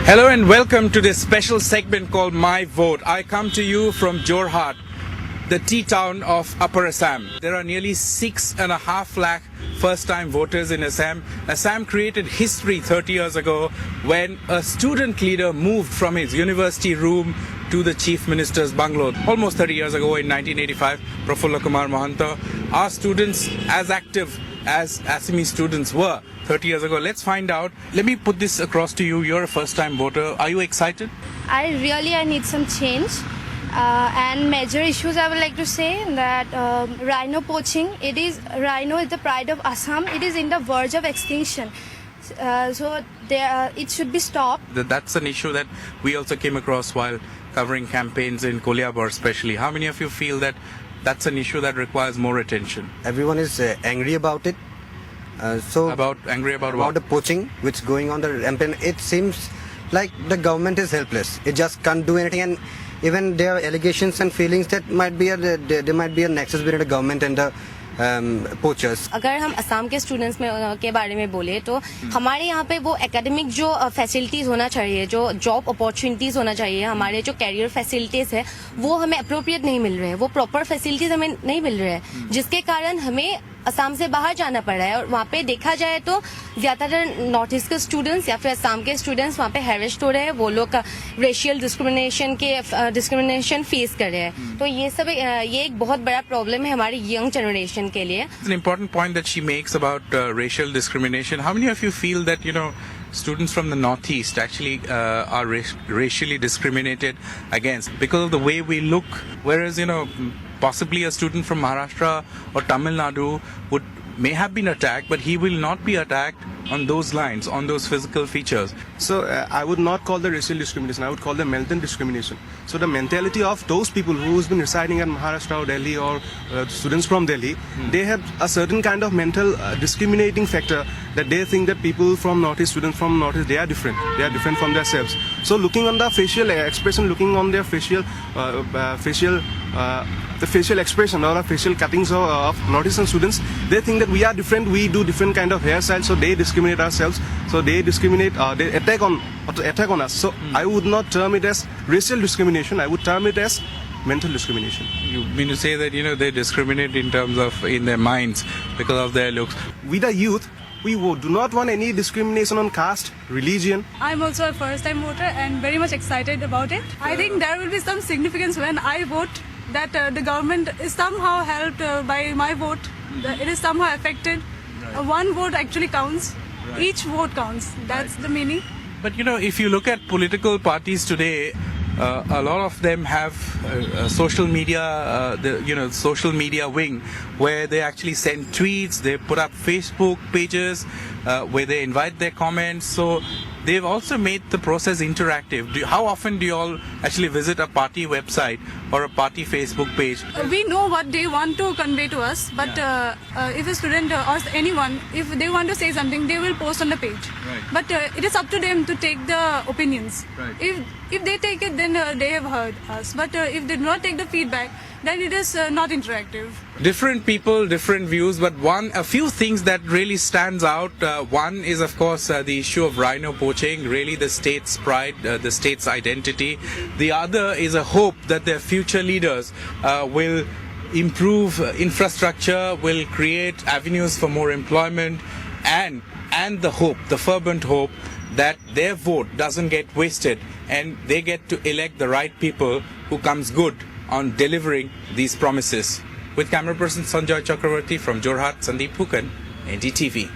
Hello and welcome to this special segment called My Vote. I come to you from Jorhat, the tea town of Upper Assam. There are nearly 6.5 lakh first-time voters in Assam. Assam created history 30 years ago when a student leader moved from his university room to the Chief Minister's bungalow. Almost 30 years ago in 1985, Prafulla Kumar Mahanta. Our students as active as Assamese students were 30 years ago. Let's find out. Let me put this across to you. You're a first-time voter. Are you excited? I need some change. And major issues I would like to say that rhino poaching, rhino is the pride of Assam. It is in the verge of extinction. It should be stopped. That's an issue that we also came across while covering campaigns in Koliabar especially. How many of you feel that that's an issue that requires more attention? Everyone is angry about it. Angry about what? The poaching which is going on the rampant. It seems like the government is helpless. It just can't do anything, and even there are allegations and feelings that there might be a nexus between the government and the poachers. अगर हम असम के students में के बारे में बोले तो हमारे यहाँ पे वो एकेडमिक जो फैसिलिटीज होना चाहिए, जो जॉब अपॉर्चुनिटीज होना चाहिए, हमारे जो कैरियर फैसिलिटीज है वो हमें अप्रोप्रिएट नहीं मिल रहे हैं, वो प्रॉपर फैसिलिटीज हमें नहीं मिल रहे हैं, जिसके कारण हमें असम से बाहर जाना पड़ रहा है. और वहाँ पे देखा जाए तो ज्यादातर नॉर्थ ईस्ट के स्टूडेंट्स या फिर असम के स्टूडेंट्स वहाँ पे हैरेस्ड हो रहे हैं, वो लोग रेशियल डिस्क्रिमिनेशन फेस कर रहे हैं. तो ये एक बहुत बड़ा प्रॉब्लम है हमारी यंग जनरेशन के लिए. It's an important point that she makes about racial discrimination. How many of you feel that, students from the Northeast actually are racially discriminated against because of the way we look, whereas, possibly a student from Maharashtra or Tamil Nadu may have been attacked, but he will not be attacked on those lines, on those physical features. So I would not call the racial discrimination, I would call the mental discrimination. So the mentality of those people who's been residing in Maharashtra or Delhi or students from Delhi, they have a certain kind of mental discriminating factor that they think that people from Northeast, students from Northeast, they are different from themselves. So looking on the facial expression, looking on their facial expression or facial cuttings of Northeastern students, they think that we are different, we do different kind of hairstyles, so they discriminate ourselves, so they discriminate, they attack on us. So I would not term it as racial discrimination, I would term it as mental discrimination. You mean to say that, they discriminate in terms of, in their minds, because of their looks? We the youth, we do not want any discrimination on caste, religion. I'm also a first-time voter and very much excited about it. I think there will be some significance when I vote, that the government is somehow helped by my vote. It is somehow affected. Right. One vote actually counts. Right. Each vote counts. That's Right. the meaning. But if you look at political parties today, a lot of them have social media, social media wing, where they actually send tweets, they put up Facebook pages, where they invite their comments. So they've also made the process interactive. How often do you all actually visit a party website or a party Facebook page? We know what they want to convey to us, but if a student or anyone, if they want to say something, they will post on the page. Right. But it is up to them to take the opinions. Right. If they take it, then they have heard us. But if they do not take the feedback, then it is not interactive. Different people, different views, but a few things that really stands out. One is, of course, the issue of rhino poaching, really the state's pride, the state's identity. The other is a hope that their future leaders will improve infrastructure, will create avenues for more employment, and the hope, the fervent hope, that their vote doesn't get wasted and they get to elect the right people who comes good on delivering these promises. With camera person Sanjay Chakravarti from Jorhat, Sandeep Phukan, NDTV.